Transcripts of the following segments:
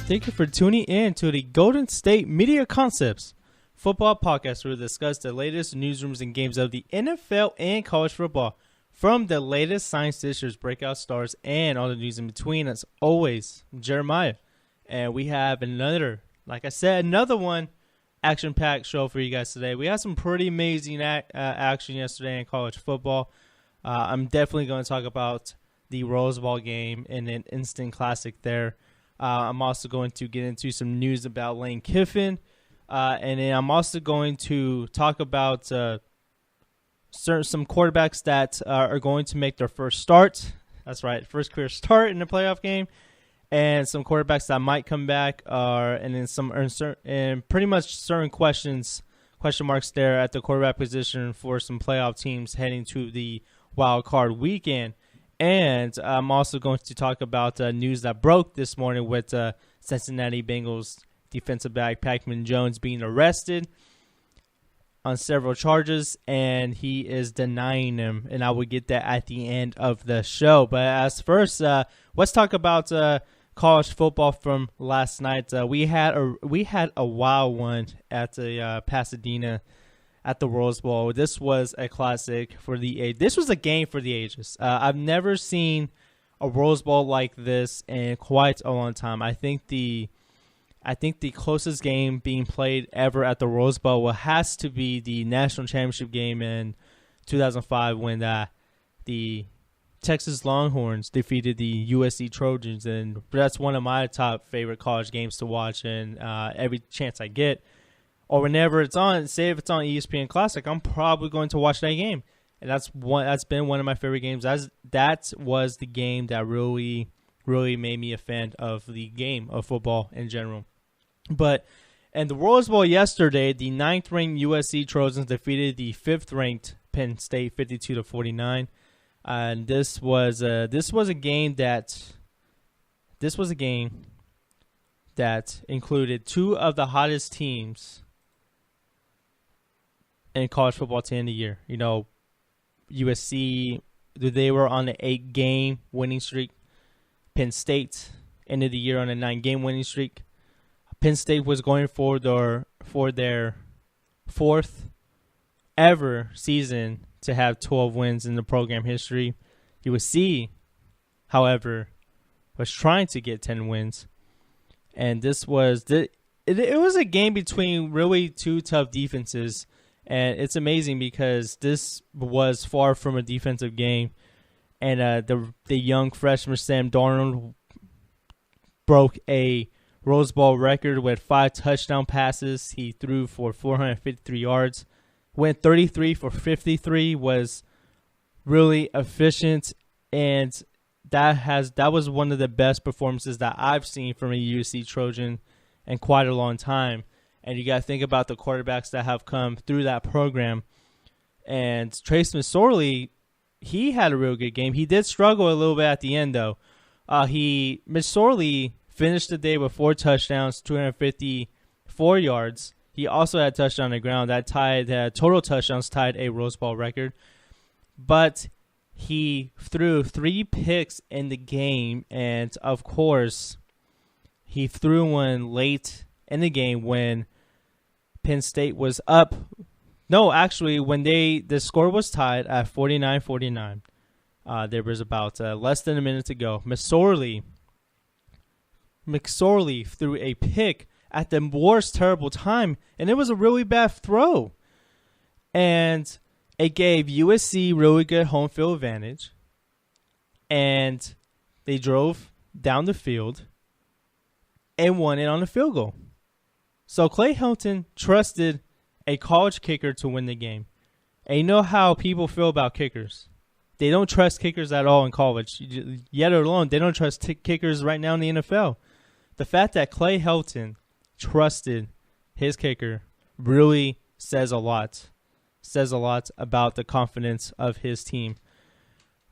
Thank you for tuning in to the Golden State Media Concepts football podcast, where we discuss the latest newsrooms and games of the NFL and college football from the latest science issues, breakout stars, and all the news in between. As always, Jeremiah. And we have another one action-packed show for you guys today. We had some pretty amazing action yesterday in college football. I'm definitely going to talk about the Rose Bowl game and an instant classic there. I'm also going to get into some news about Lane Kiffin. And then I'm also going to talk about some quarterbacks that are going to make their first start. That's right, first career start in the playoff game. And some quarterbacks that might come back, and then pretty much certain question marks there at the quarterback position for some playoff teams heading to the wild card weekend. And I'm also going to talk about news that broke this morning with Cincinnati Bengals defensive back Pacman Jones being arrested on several charges, and he is denying them. And I will get that at the end of the show. But as first, let's talk about college football from last night. We had a wild one at the Pasadena at the Rose Bowl. This was a classic for the age. This was a game for the ages. I've never seen a Rose Bowl like this in quite a long time. I think the closest game being played ever at the Rose Bowl has to be the national championship game in 2005 when the Texas Longhorns defeated the USC Trojans, and that's one of my top favorite college games to watch. And every chance I get, or whenever it's on, say if it's on ESPN Classic, I'm probably going to watch that game. And that's been one of my favorite games. That was the game that really made me a fan of the game of football in general. But in the Rose Bowl yesterday, the 9th-ranked USC Trojans defeated the 5th-ranked Penn State 52-49. And this was a game that included two of the hottest teams in college football to end the year. You know, USC, they were on an 8-game winning streak. Penn State ended the year on a 9-game winning streak. Penn State was going for their 4th ever season to have 12 wins in the program history. USC, however, was trying to get 10 wins. And this was it was a game between really two tough defenses. And it's amazing because this was far from a defensive game. And the young freshman Sam Darnold broke a Rose Bowl record with 5 touchdown passes. He threw for 453 yards. Went 33 for 53, was really efficient, and that was one of the best performances that I've seen from a USC Trojan in quite a long time. And you got to think about the quarterbacks that have come through that program. And Trace McSorley, he had a real good game. He did struggle a little bit at the end, though. McSorley finished the day with 4 touchdowns, 254 yards. He also had a touchdown on the ground. That total touchdowns tied a Rose Bowl record. But he threw 3 picks in the game, and of course, he threw one late in the game when Penn State was up. No, actually, when the score was tied at 49-49. There was about less than a minute to go. McSorley threw a pick at the worst terrible time, and it was a really bad throw. And it gave USC really good home field advantage, and they drove down the field and won it on a field goal. So Clay Helton trusted a college kicker to win the game. And you know how people feel about kickers. They don't trust kickers at all in college, yet alone they don't trust kickers right now in the NFL. The fact that Clay Helton trusted his kicker really says a lot. Says a lot about the confidence of his team.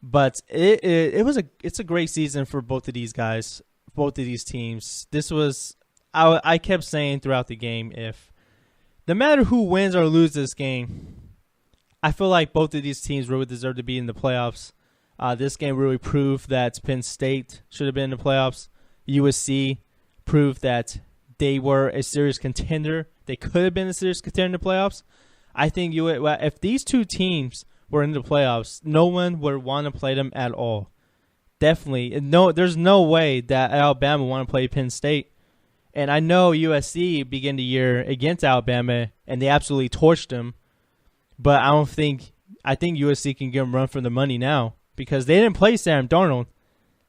But it's a great season for both of these guys, both of these teams. I kept saying throughout the game, if no matter who wins or loses this game, I feel like both of these teams really deserve to be in the playoffs. This game really proved that Penn State should have been in the playoffs. USC proved that they were a serious contender. They could have been a serious contender in the playoffs. I think if these two teams were in the playoffs, no one would want to play them at all. Definitely. There's no way that Alabama would want to play Penn State. And I know USC began the year against Alabama, and they absolutely torched them. But I think USC can give them a run for the money now because they didn't play Sam Darnold.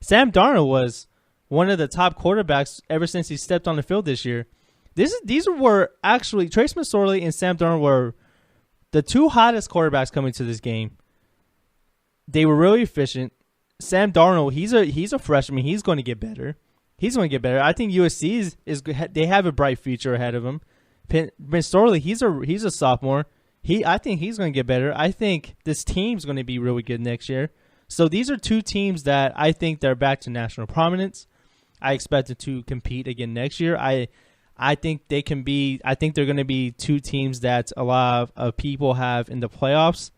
Sam Darnold was one of the top quarterbacks ever since he stepped on the field this year. These were actually Trace McSorley and Sam Darnold were the two hottest quarterbacks coming to this game. They were really efficient. Sam Darnold, he's a freshman. He's going to get better. I think USC they have a bright future ahead of him. McSorley, he's a sophomore. I think he's going to get better. I think this team's going to be really good next year. So these are two teams that I think they're back to national prominence. I expect them to compete again next year. I think they can be. I think they're going to be two teams that a lot of people have in the playoffs.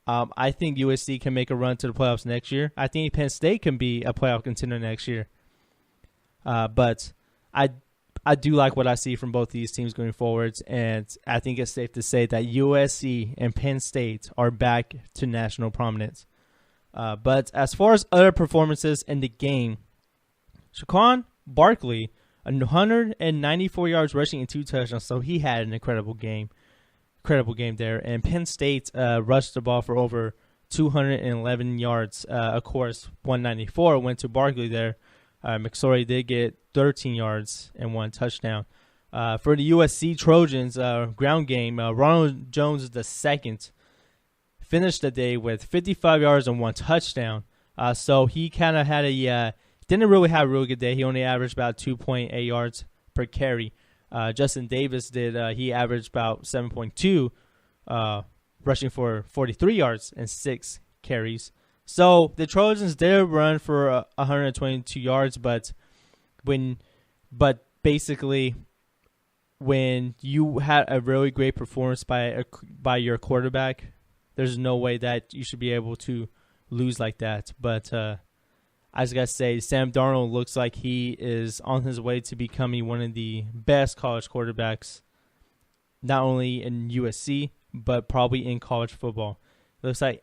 I think USC can make a run to the playoffs next year. I think Penn State can be a playoff contender next year. But I do like what I see from both these teams going forward, and I think it's safe to say that USC and Penn State are back to national prominence. But as far as other performances in the game, Saquon Barkley, 194 yards rushing and 2 touchdowns, so he had an incredible game there. And Penn State rushed the ball for over 211 yards. Of course, 194 went to Barkley there. McSorley did get 13 yards and 1 touchdown. For the USC Trojans ground game, Ronald Jones II finished the day with 55 yards and 1 touchdown. So he kind of had didn't really have a really good day. He only averaged about 2.8 yards per carry. Justin Davis he averaged about 7.2, rushing for 43 yards and 6 carries. So the Trojans did run for 122 yards, but basically when you had a really great performance by your quarterback, there's no way that you should be able to lose like that. But I just gotta say, Sam Darnold looks like he is on his way to becoming one of the best college quarterbacks, not only in USC but probably in college football.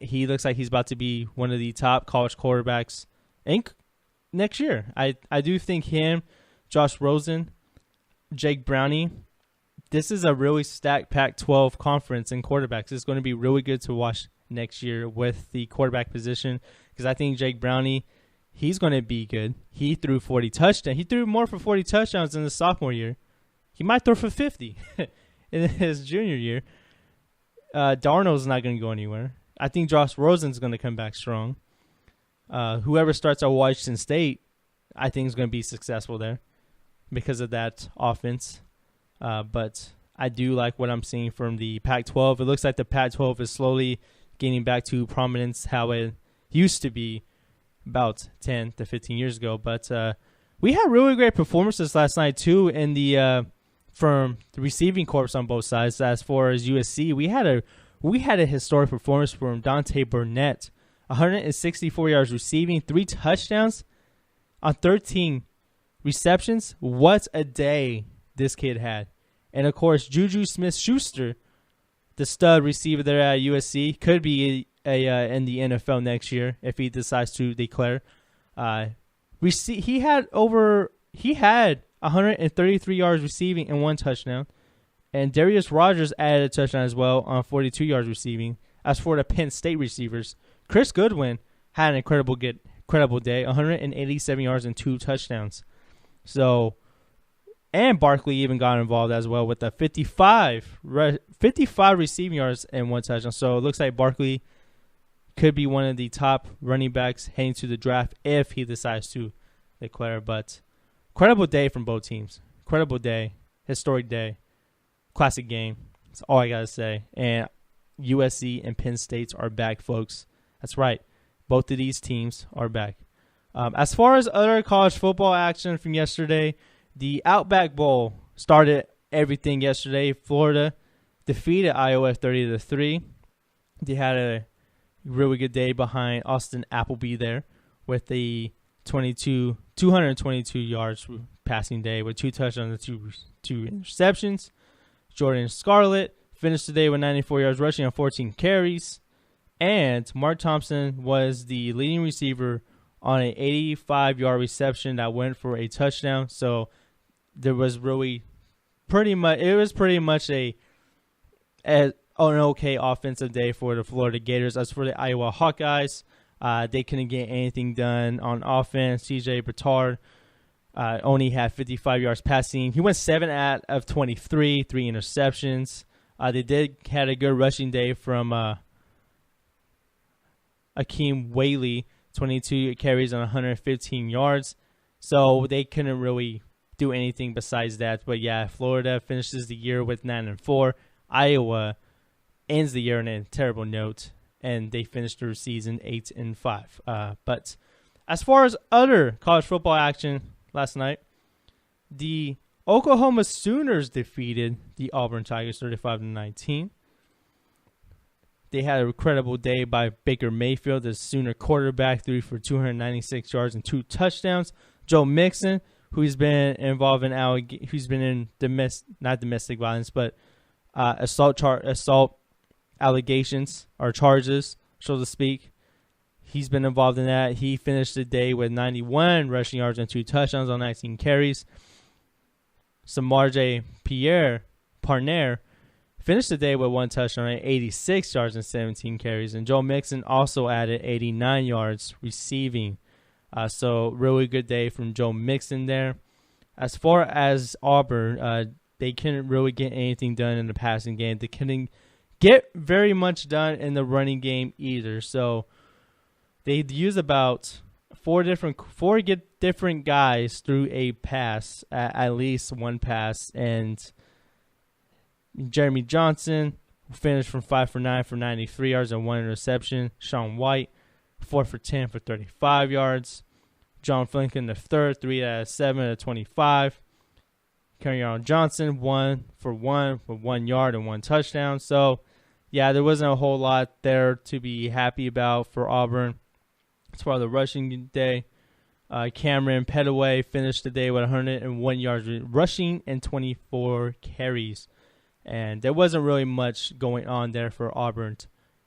He looks like he's about to be one of the top college quarterbacks next year. I do think him, Josh Rosen, Jake Browning, this is a really stacked Pac-12 conference in quarterbacks. It's going to be really good to watch next year with the quarterback position because I think Jake Browning, he's going to be good. He threw 40 touchdowns. He threw more for 40 touchdowns in his sophomore year. He might throw for 50 in his junior year. Darnold's not going to go anywhere. I think Josh Rosen's going to come back strong. Whoever starts at Washington State, I think is going to be successful there because of that offense. But I do like what I'm seeing from the Pac-12. It looks like the Pac-12 is slowly gaining back to prominence how it used to be about 10 to 15 years ago. But we had really great performances last night too in the from the receiving corps on both sides. As far as USC, we had a historic performance from Dante Burnett, 164 yards receiving, 3 touchdowns on 13 receptions. What a day this kid had. And, of course, Juju Smith-Schuster, the stud receiver there at USC, could be in the NFL next year if he decides to declare. He had 133 yards receiving and 1 touchdown. And Darius Rogers added a touchdown as well on 42 yards receiving. As for the Penn State receivers, Chris Goodwin had an incredible day, 187 yards and 2 touchdowns. So, and Barkley even got involved as well with the 55 receiving yards and 1 touchdown. So it looks like Barkley could be one of the top running backs heading to the draft if he decides to declare. But incredible day from both teams. Incredible day, historic day. Classic game. That's all I got to say. And USC and Penn State are back, folks. That's right. Both of these teams are back. As far as other college football action from yesterday, the Outback Bowl started everything yesterday. Florida defeated Iowa 30-3. They had a really good day behind Austin Appleby there with the 222 yards passing day with 2 touchdowns and two interceptions. Jordan Scarlett finished the day with 94 yards rushing on 14 carries. And Mark Thompson was the leading receiver on an 85-yard reception that went for a touchdown. So there was really pretty much an okay offensive day for the Florida Gators. As for the Iowa Hawkeyes, they couldn't get anything done on offense. C.J. Beathard only had 55 yards passing. He went 7 out of 23, 3 interceptions. They had a good rushing day from Akeem Whaley, 22 carries on 115 yards. So they couldn't really do anything besides that. But yeah, Florida finishes the year with 9-4. Iowa ends the year on a terrible note, and they finished their season 8-5. But as far as other college football action last night, the Oklahoma Sooners defeated the Auburn Tigers 35-19. They had an incredible day by Baker Mayfield, the Sooner quarterback, threw for 296 yards and 2 touchdowns. Joe Mixon, who's been involved in not domestic violence, but assault allegations or charges, so to speak. He's been involved in that. He finished the day with 91 rushing yards and 2 touchdowns on 19 carries. Samarje Parnair finished the day with 1 touchdown and 86 yards and 17 carries. And Joe Mixon also added 89 yards receiving. So really good day from Joe Mixon there. As far as Auburn, they couldn't really get anything done in the passing game. They couldn't get very much done in the running game either. So they used about four different guys through a pass, at least one pass, and Jeremy Johnson finished from 5 for 9 for 93 yards and 1 interception. Sean White, 4 for 10 for 35 yards. John Flinken III, 3 out of 7 at 25. Kerryon Johnson, 1 for 1 with 1 yard and 1 touchdown. So, yeah, there wasn't a whole lot there to be happy about for Auburn. As far as the rushing day, Cameron Petaway finished the day with 101 yards rushing and 24 carries. And there wasn't really much going on there for Auburn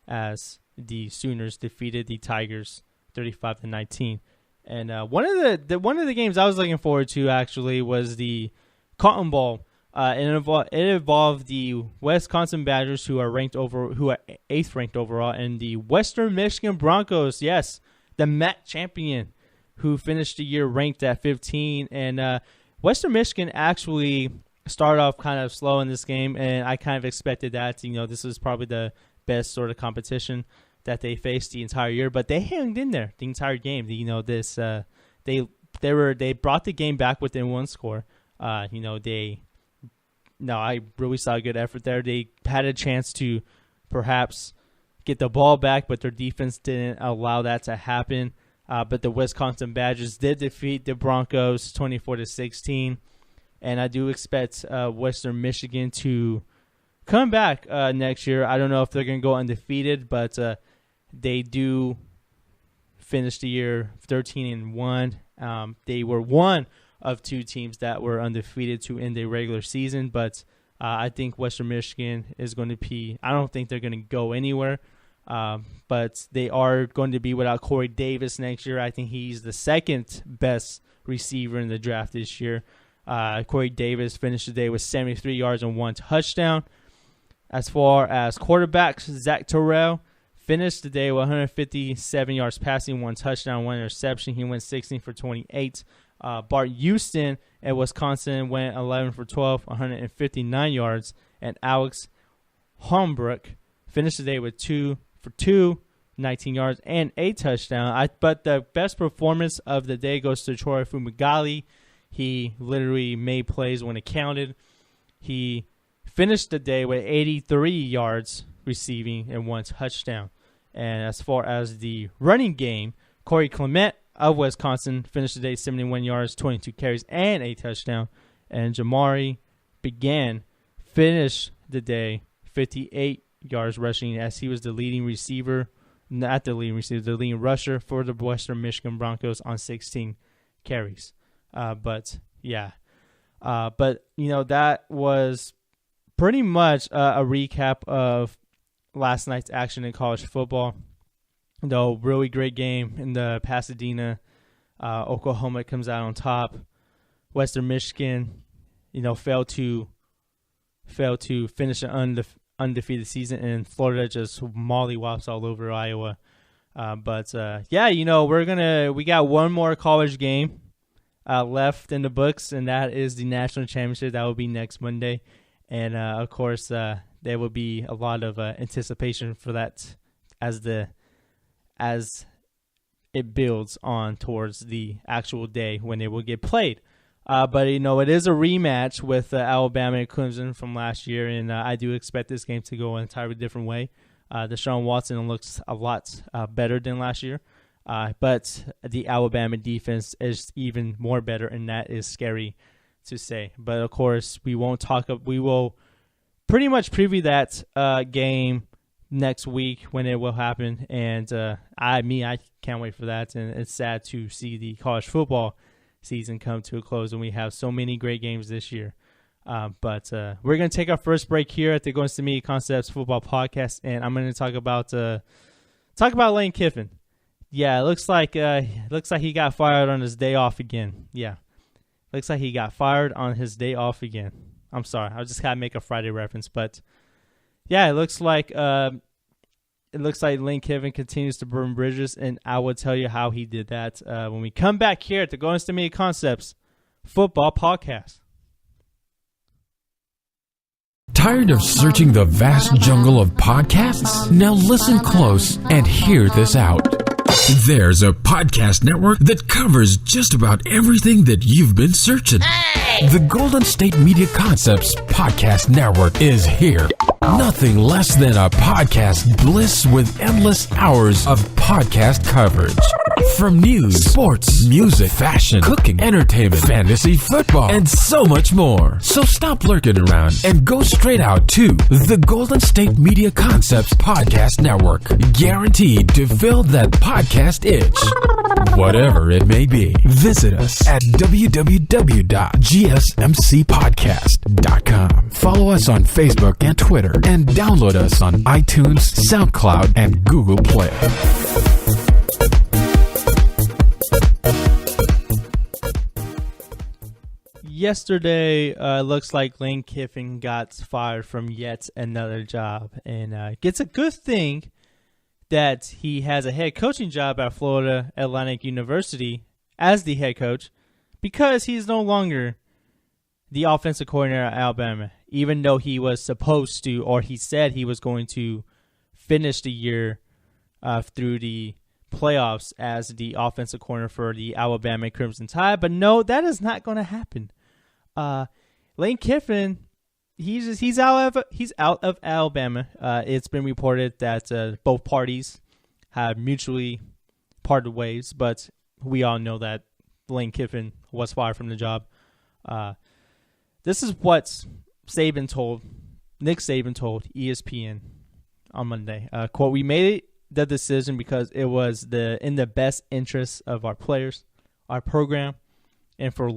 as the Sooners defeated the Tigers 35-19. And one of the games I was looking forward to actually was the Cotton Bowl. It involved the Wisconsin Badgers, who are 8th ranked overall, and the Western Michigan Broncos. Yes, the MAC champion, who finished the year ranked at 15. And Western Michigan actually started off kind of slow in this game, and I kind of expected that. This was probably the best sort of competition that they faced the entire year, but they hung in there the entire game. They brought the game back within 1 score. I really saw a good effort there. They had a chance to perhaps get the ball back, but their defense didn't allow that to happen. But the Wisconsin Badgers did defeat the Broncos 24-16. And I do expect Western Michigan to come back next year. I don't know if they're going to go undefeated, but they do finish the year 13-1. They were one of 2 teams that were undefeated to end a regular season. But I think Western Michigan is going to be – I don't think they're going to go anywhere. But they are going to be without Corey Davis next year. I think he's the second best receiver in the draft this year. Corey Davis finished the day with 73 yards and 1 touchdown. As far as quarterbacks, Zach Terrell finished the day with 157 yards passing, 1 touchdown, 1 interception. He went 16 for 28. Bart Houston at Wisconsin went 11 for 12, 159 yards. And Alex Holmbrook finished the day with 2 for 2, 19 yards, and a touchdown. But the best performance of the day goes to Troy Fumagalli. He literally made plays when it counted. He finished the day with 83 yards receiving and 1 touchdown. And as far as the running game, Corey Clement of Wisconsin finished the day 71 yards, 22 carries, and a touchdown. And Jamari Began finished the day 58 yards rushing as he was the leading receiver, not the leading receiver, the leading rusher for the Western Michigan Broncos on 16 carries. But Yeah. But, that was pretty much a recap of last night's action in college football. Though, really great game in the Pasadena. Oklahoma comes out on top. Western Michigan, failed to finish an undefeated season, and Florida just mollywops all over Iowa. But we got one more college game left in the books, and that is the national championship. That will be next Monday, and of course, there will be a lot of anticipation for that as it builds on towards the actual day when it will get played. But it is a rematch with Alabama and Clemson from last year, and I do expect this game to go an entirely different way. Deshaun Watson looks a lot better than last year, but the Alabama defense is even more better, and that is scary to say. But of course, we will pretty much preview that game next week when it will happen, and I can't wait for that. And it's sad to see the college football season come to a close, and we have so many great games this year. But we're going to take our first break here at the Going to Media Concepts Football Podcast, and I'm going to talk about Lane Kiffin. Yeah, it looks like he got fired on his day off again. Yeah, looks like he got fired on his day off again. I'm sorry, I just got to make a Friday reference, but yeah, it looks like Lane Kiffin continues to burn bridges, and I will tell you how he did that when we come back here at the Going to Media Concepts Football Podcast. Tired of searching the vast jungle of podcasts? Now listen close and hear this out. There's a podcast network that covers just about everything that you've been searching. Hey! The Golden State Media Concepts Podcast Network is here. Nothing less than a podcast bliss with endless hours of podcast coverage. From news, sports, music, fashion, cooking, entertainment, fantasy, football, and so much more. So stop lurking around and go straight out to the Golden State Media Concepts Podcast Network. Guaranteed to fill that podcast itch. Whatever it may be. Visit us at www.gsmcpodcast.com. Follow us on Facebook and Twitter, and download us on iTunes, SoundCloud, and Google Play. Yesterday, looks like Lane Kiffin got fired from yet another job, and it's a good thing that he has a head coaching job at Florida Atlantic University as the head coach, because he's no longer the offensive coordinator at Alabama, even though he was supposed to, or he said he was going to finish the year through the playoffs as the offensive coordinator for the Alabama Crimson Tide. But no, that is not going to happen. Lane Kiffin, he's out of Alabama. It's been reported that both parties have mutually parted ways, but we all know that Lane Kiffin was fired from the job. This is what Nick Saban told ESPN on Monday. Quote, "We made the decision because it was in the best interest of our players, our program, and for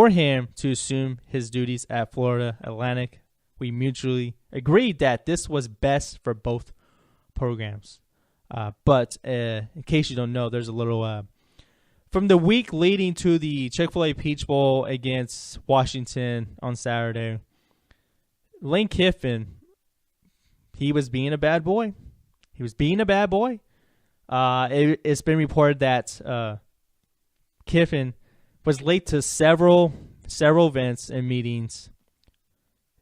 him to assume his duties at Florida Atlantic. We mutually agreed that this was best for both programs." But in case you don't know, there's a little from the week leading to the Chick-fil-A Peach Bowl against Washington on Saturday, Lane Kiffin, he was being a bad boy. It's been reported that Kiffin was late to several events and meetings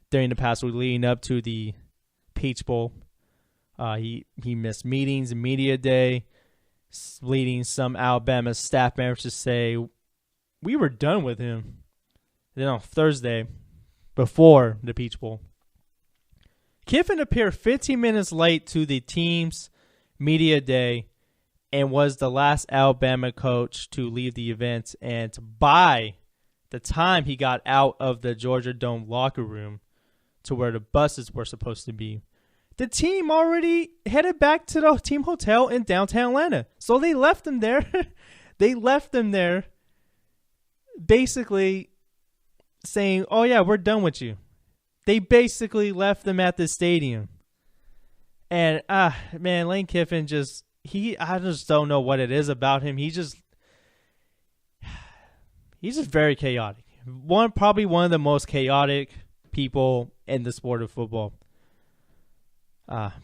during the past week leading up to the Peach Bowl. He missed meetings and media day, leading some Alabama staff members to say, "We were done with him." Then on Thursday, before the Peach Bowl, Kiffin appeared 15 minutes late to the team's media day and was the last Alabama coach to leave the event. And by the time he got out of the Georgia Dome locker room to where the buses were supposed to be, the team already headed back to the team hotel in downtown Atlanta. So they left him there. basically saying, oh, yeah, we're done with you. They basically left them at the stadium. And, man, Lane Kiffin I just don't know what it is about him. He's just very chaotic. Probably one of the most chaotic people in the sport of football.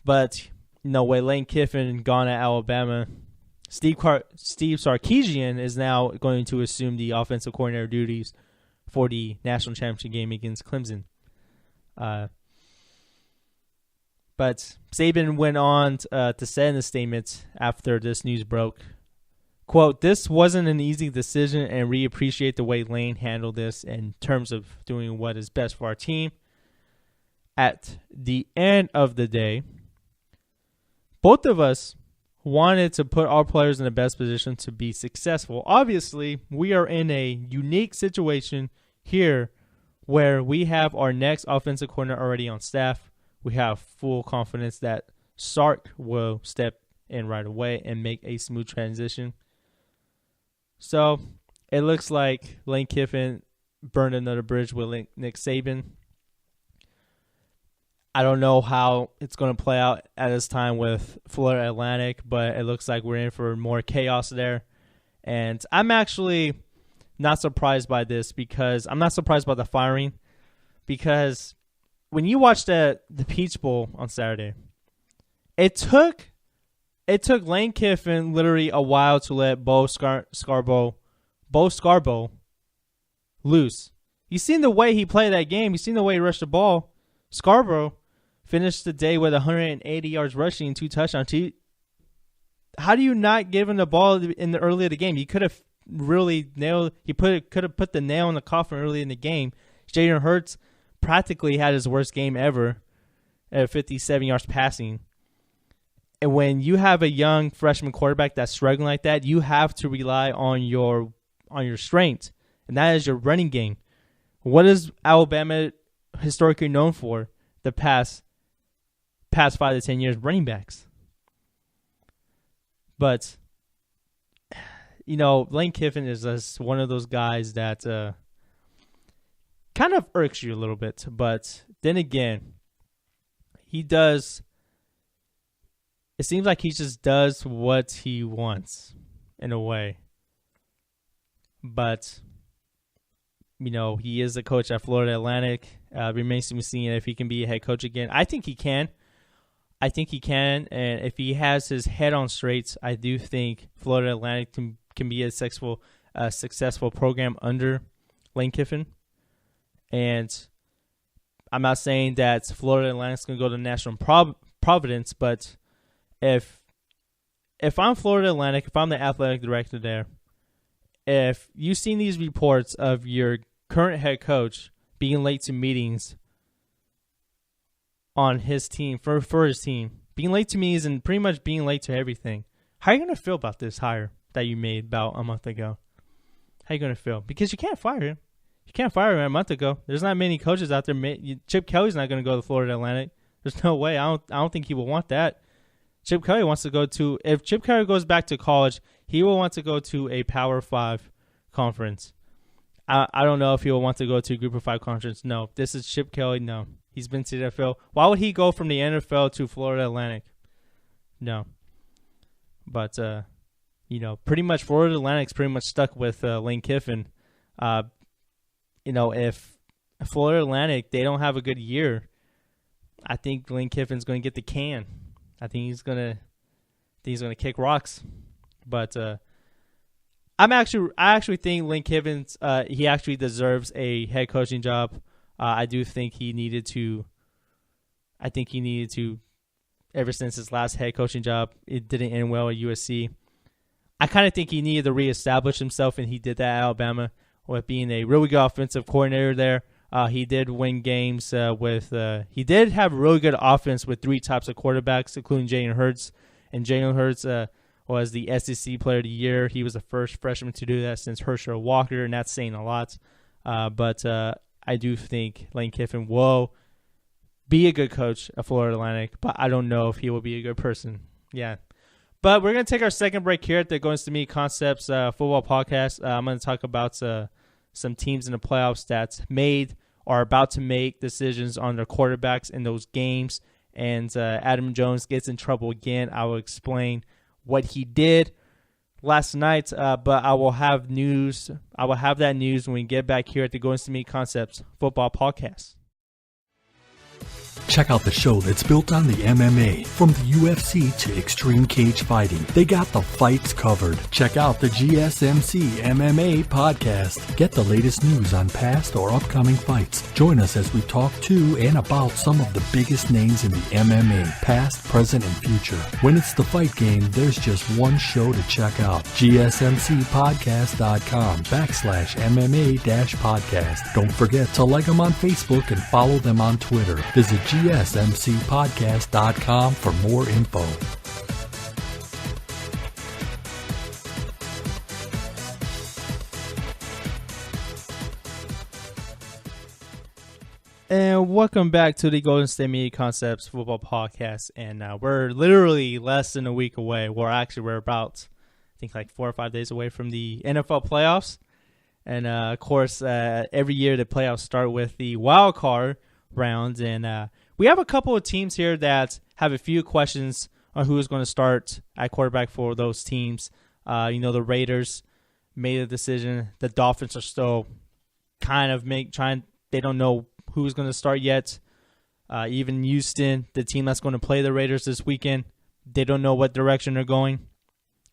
But no way, Lane Kiffin gone at Alabama. Steve Sarkisian is now going to assume the offensive coordinator duties for the national championship game against Clemson. But Saban went on to say in a statement after this news broke, quote, "This wasn't an easy decision, and we appreciate the way Lane handled this in terms of doing what is best for our team. At the end of the day, both of us wanted to put our players in the best position to be successful. Obviously, we are in a unique situation here where we have our next offensive coordinator already on staff. We have full confidence that Sark will step in right away and make a smooth transition. So it looks like Lane Kiffin burned another bridge with Nick Saban. I don't know how it's going to play out at this time with Florida Atlantic, but it looks like we're in for more chaos there. And I'm actually not surprised by this, because I'm not surprised by the firing, because when you watch the Peach Bowl on Saturday, it took Lane Kiffin literally a while to let Bo Scarborough loose. You seen the way he played that game. You seen the way he rushed the ball. Scarborough finished the day with 180 yards rushing and 2 touchdowns. How do you not give him the ball in the early of the game? You could have really nailed. Could have put the nail in the coffin early in the game. Jalen Hurts practically had his worst game ever at 57 yards passing. And when you have a young freshman quarterback that's struggling like that, you have to rely on your strength, and that is your running game. What is Alabama historically known for the past 5 to 10 years? Running backs. But, Lane Kiffin is just one of those guys that kind of irks you a little bit. But then again, it seems like he just does what he wants in a way. But, he is a coach at Florida Atlantic. Remains to be seen if he can be a head coach again. I think he can. And if he has his head on straight, I do think Florida Atlantic can be a successful program under Lane Kiffin. And I'm not saying that Florida Atlantic's going to go to National Providence, but if I'm Florida Atlantic, if I'm the athletic director there, if you've seen these reports of your current head coach being late to meetings on his team, for his team, being late to meetings and pretty much being late to everything, how are you going to feel about this hire that you made about a month ago? How are you going to feel? Because you can't fire him. You can't fire him a month ago. There's not many coaches out there. Chip Kelly's not going to go to Florida Atlantic. There's no way. I don't think he will want that. Chip Kelly wants to go to, if Chip Kelly goes back to college, he will want to go to a Power 5 conference. I don't know if he will want to go to a Group of 5 conference. No. This is Chip Kelly. No. He's been to the NFL. Why would he go from the NFL to Florida Atlantic? No. But, pretty much Florida Atlantic's pretty much stuck with Lane Kiffin. If Florida Atlantic, they don't have a good year, I think Lane Kiffin's going to get the can. I think he's going to kick rocks. But I actually think Lane Kiffin's he actually deserves a head coaching job. I do think he needed to. I think he needed to. Ever since his last head coaching job, it didn't end well at USC. I kind of think he needed to reestablish himself, and he did that at Alabama with being a really good offensive coordinator there. He did win games he did have really good offense with 3 types of quarterbacks, including Jalen Hurts. And Jalen Hurts was the SEC Player of the Year. He was the first freshman to do that since Herschel Walker, and that's saying a lot. But I do think Lane Kiffin will be a good coach at Florida Atlantic, but I don't know if he will be a good person. Yeah. But we're going to take our second break here at the Going to Me Concepts football podcast. I'm going to talk about some teams in the playoffs that made or are about to make decisions on their quarterbacks in those games. And Adam Jones gets in trouble again. I will explain what he did last night, but I will have news. I will have that news when we get back here at the Golden State Media Concepts Football Podcast. Check out the show that's built on the MMA. From the UFC to extreme cage fighting, they got the fights covered. Check out the GSMC MMA podcast. Get the latest news on past or upcoming fights. Join us as we talk to and about some of the biggest names in the MMA, past, present, and future. When it's the fight game, there's just one show to check out. GSMCpodcast.com/MMA-podcast. Don't forget to like them on Facebook and follow them on Twitter. Visit GSMCpodcast.com for more info. And welcome back to the Golden State Media Concepts Football Podcast. And we're literally less than a week away. We're about, I think, like 4 or 5 days away from the NFL playoffs. And, of course, every year the playoffs start with the wild card round. And we have a couple of teams here that have a few questions on who is going to start at quarterback for those teams. The Raiders made a decision. The Dolphins are still kind of they don't know who's going to start yet. Even Houston, the team that's going to play the Raiders this weekend, they don't know what direction they're going.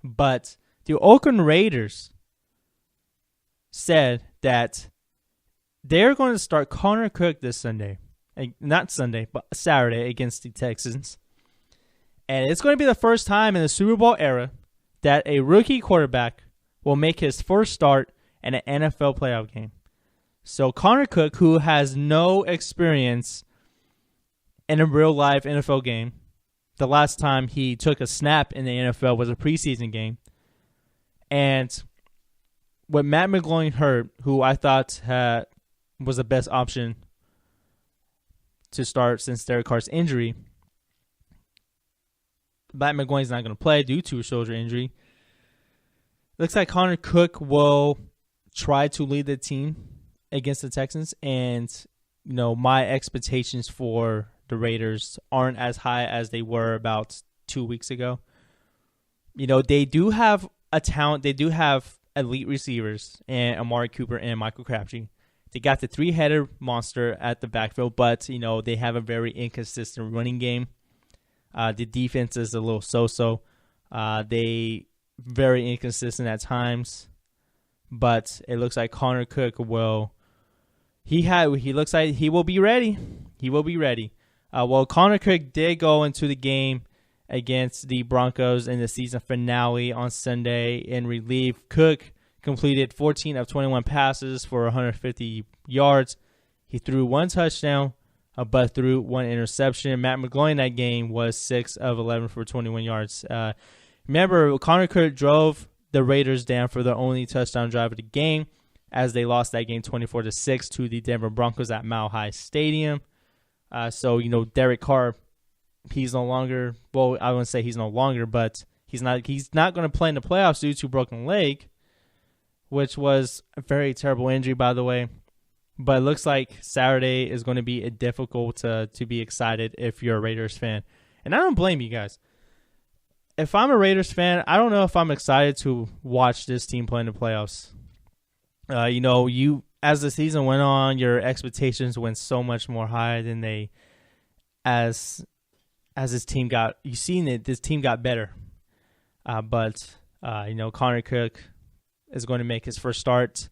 But the Oakland Raiders said that they're going to start Connor Cook this Sunday. Not Sunday, but Saturday against the Texans. And it's going to be the first time in the Super Bowl era that a rookie quarterback will make his first start in an NFL playoff game. So Connor Cook, who has no experience in a real-life NFL game, the last time he took a snap in the NFL was a preseason game. And with Matt McGloin hurt, who I thought was the best option to start since Derek Carr's injury, Matt McGloin's not going to play due to a shoulder injury. Looks like Connor Cook will try to lead the team against the Texans, and my expectations for the Raiders aren't as high as they were about 2 weeks ago. They do have a talent. They do have elite receivers, and Amari Cooper and Michael Crabtree. They got the three-headed monster at the backfield, but, they have a very inconsistent running game. The defense is a little so-so. They very inconsistent at times, but it looks like Connor Cook will. He looks like he will be ready. He will be ready. Connor Cook did go into the game against the Broncos in the season finale on Sunday in relief. Cook completed 14 of 21 passes for 150 yards. He threw one touchdown, but threw one interception. Matt McGloin in that game was 6 of 11 for 21 yards. Remember, Connor Cook drove the Raiders down for their only touchdown drive of the game as they lost that game 24-6 to the Denver Broncos at Mile High Stadium. So Derek Carr, he's no longer, well, I wouldn't say he's no longer, but he's not going to play in the playoffs due to broken leg, which was a very terrible injury, by the way. But it looks like Saturday is going to be difficult to be excited if you're a Raiders fan. And I don't blame you guys. If I'm a Raiders fan, I don't know if I'm excited to watch this team play in the playoffs. As the season went on, your expectations went so much more high than they, as this team got, you've seen it, this team got better. But Connor Cook is going to make his first start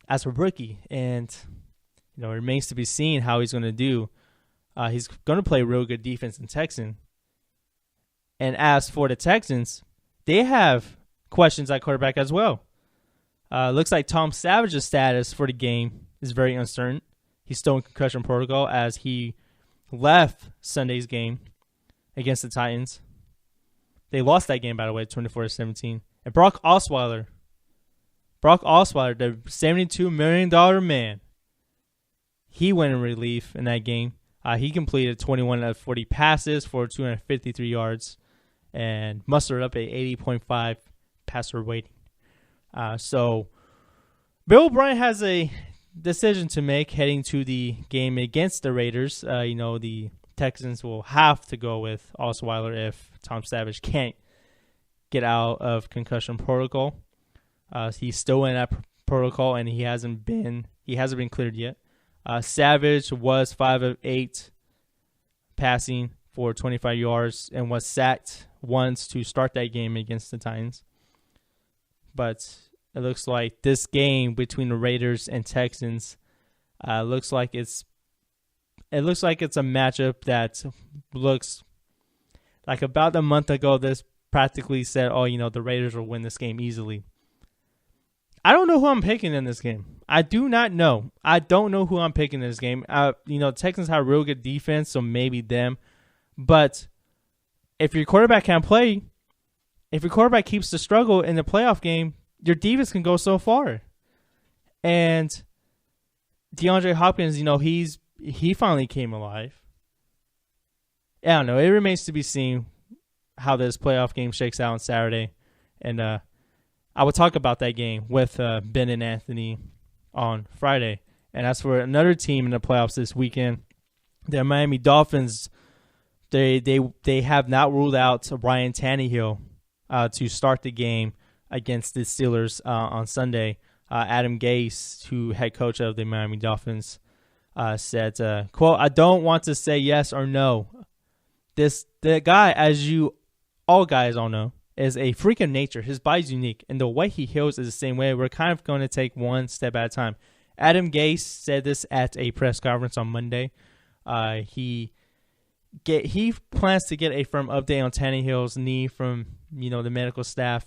as a rookie, and it remains to be seen how he's going to do. He's going to play real good defense in Texan. And as for the Texans, they have questions at quarterback as well. Looks like Tom Savage's status for the game is very uncertain. He's still in concussion protocol as he left Sunday's game against the Titans. They lost that game, by the way, 24-17. And Brock Osweiler, the $72 million man, he went in relief in that game. He completed 21 of 40 passes for 253 yards and mustered up a 80.5 passer rating. So Bill O'Brien has a decision to make heading to the game against the Raiders. The Texans will have to go with Osweiler if Tom Savage can't get out of concussion protocol. He's still in that protocol, and he hasn't been cleared yet. Savage was 5 of 8 passing for 25 yards and was sacked once to start that game against the Titans. But it looks like this game between the Raiders and Texans looks like it's a matchup that looks like about a month ago this practically said, the Raiders will win this game easily. I don't know who I'm picking in this game. I do not know. I don't know who I'm picking in this game. Texans have real good defense, so maybe them. But if your quarterback can't play, if your quarterback keeps the struggle in the playoff game, your defense can go so far. And DeAndre Hopkins, he finally came alive. I don't know. It remains to be seen how this playoff game shakes out on Saturday. And I will talk about that game with Ben and Anthony on Friday. And as for another team in the playoffs this weekend, the Miami Dolphins, they have not ruled out Ryan Tannehill to start the game against the Steelers on Sunday. Adam Gase, who head coach of the Miami Dolphins, said, quote, "I don't want to say yes or no. The guy, as you all guys all know, is a freak of nature. His body's unique, and the way he heals is the same way. We're kind of going to take one step at a time." Adam Gase said this at a press conference on Monday. He plans to get a firm update on Tannehill's knee from the medical staff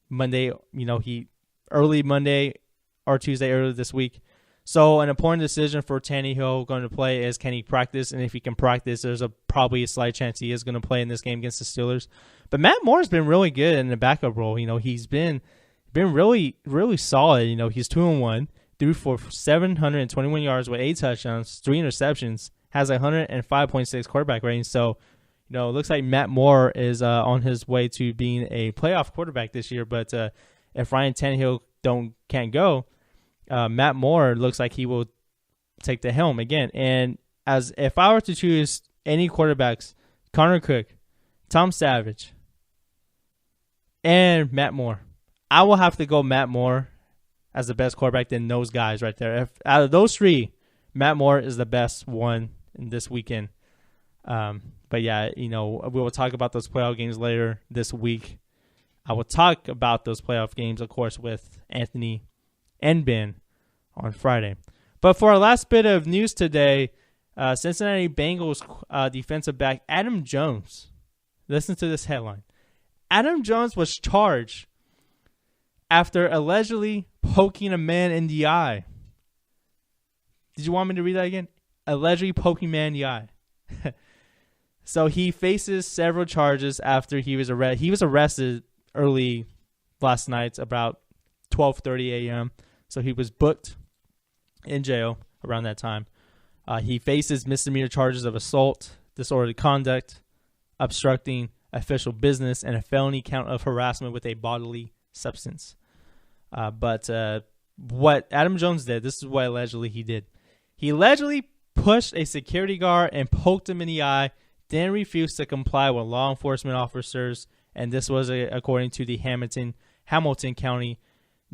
Monday. Early Monday or Tuesday early this week. So an important decision for Tannehill going to play is, can he practice? And if he can practice, there's probably a slight chance he is going to play in this game against the Steelers. But Matt Moore's been really good in the backup role. He's been really, really solid. He's 2-1, threw for 721 yards with 8 touchdowns, 3 interceptions, has a 105.6 quarterback rating. So, it looks like Matt Moore is on his way to being a playoff quarterback this year. But if Ryan Tannehill can't go, Matt Moore looks like he will take the helm again. And if I were to choose any quarterbacks, Connor Cook, Tom Savage, and Matt Moore, I will have to go Matt Moore as the best quarterback than those guys right there. If out of those three, Matt Moore is the best one in this weekend. But yeah, we will talk about those playoff games later this week. I will talk about those playoff games, of course, with Anthony and Ben on Friday. But for our last bit of news today, Cincinnati Bengals defensive back Adam Jones. Listen to this headline. Adam Jones was charged after allegedly poking a man in the eye. Did you want me to read that again? Allegedly poking a man in the eye. So he faces several charges after he was arrested. He was arrested early last night, about 12:30 a.m. So he was booked in jail around that time. He faces misdemeanor charges of assault, disorderly conduct, obstructing official business, and a felony count of harassment with a bodily substance. But what Adam Jones did, this is what allegedly he did. He allegedly pushed a security guard and poked him in the eye, then refused to comply with law enforcement officers, and this was according to the Hamilton County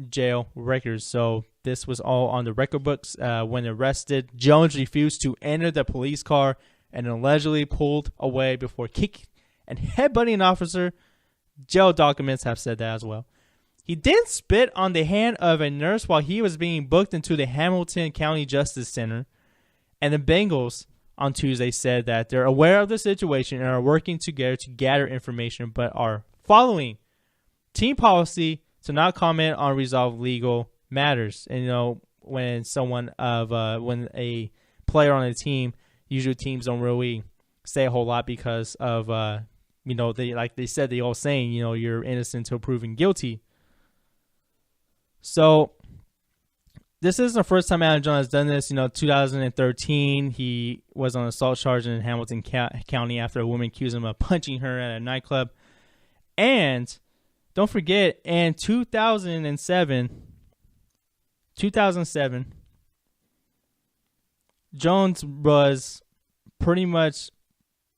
Jail records. So this was all on the record books. When arrested, Jones refused to enter the police car and allegedly pulled away before kicking and headbutting an officer. Jail documents have said that as well. He then spit on the hand of a nurse while he was being booked into the Hamilton County Justice Center. And the Bengals on Tuesday said that they're aware of the situation and are working together to gather information, but are following team policy to not comment on resolved legal matters. And when when a player on a team, usually teams don't really say a whole lot because of they said the old saying, you're innocent until proven guilty. So this isn't the first time Adam Jones has done this. 2013, he was on assault charge in Hamilton County after a woman accused him of punching her at a nightclub. And don't forget, in 2007, 2007, Jones was pretty much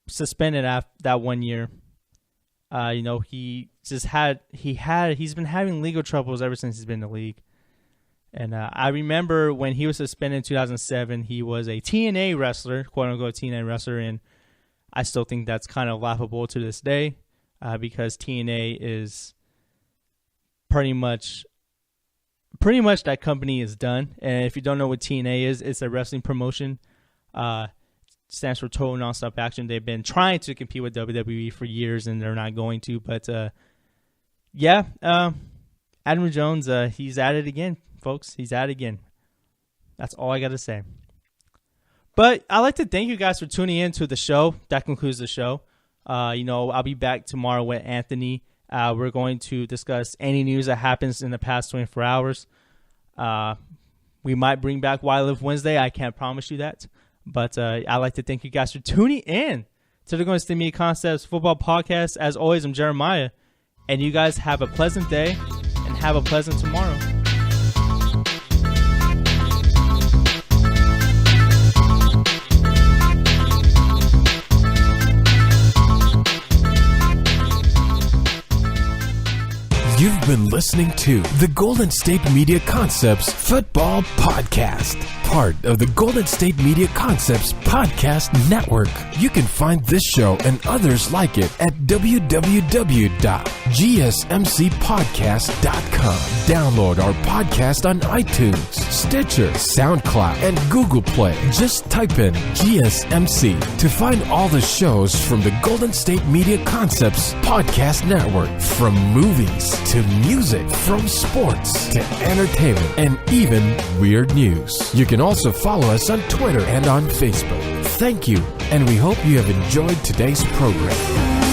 suspended after that 1 year. He's been having legal troubles ever since he's been in the league. And I remember when he was suspended in 2007, he was a TNA wrestler, quote-unquote TNA wrestler, and I still think that's kind of laughable to this day because TNA is pretty much that company is done. And if you don't know what TNA is, it's a wrestling promotion. Stands for Total Nonstop Action. They've been trying to compete with WWE for years, and they're not going to. But, Adam Jones, he's at it again, folks. He's at it again. That's all I got to say. But I'd like to thank you guys for tuning in to the show. That concludes the show. I'll be back tomorrow with Anthony. We're going to discuss any news that happens in the past 24 hours. We might bring back Why Live Wednesday. I can't promise you that. But I'd like to thank you guys for tuning in to the Golden State Media Concepts Football Podcast. As always, I'm Jeremiah. And you guys have a pleasant day and have a pleasant tomorrow. You've been listening to the Golden State Media Concepts Football Podcast, part of the Golden State Media Concepts Podcast Network. You can find this show and others like it at www.gsmcpodcast.com. Download our podcast on iTunes, Stitcher, SoundCloud, and Google Play. Just type in GSMC to find all the shows from the Golden State Media Concepts Podcast Network, from movies to music, from sports to entertainment, and even weird news. You can also follow us on Twitter and on Facebook. Thank you, and we hope you have enjoyed today's program.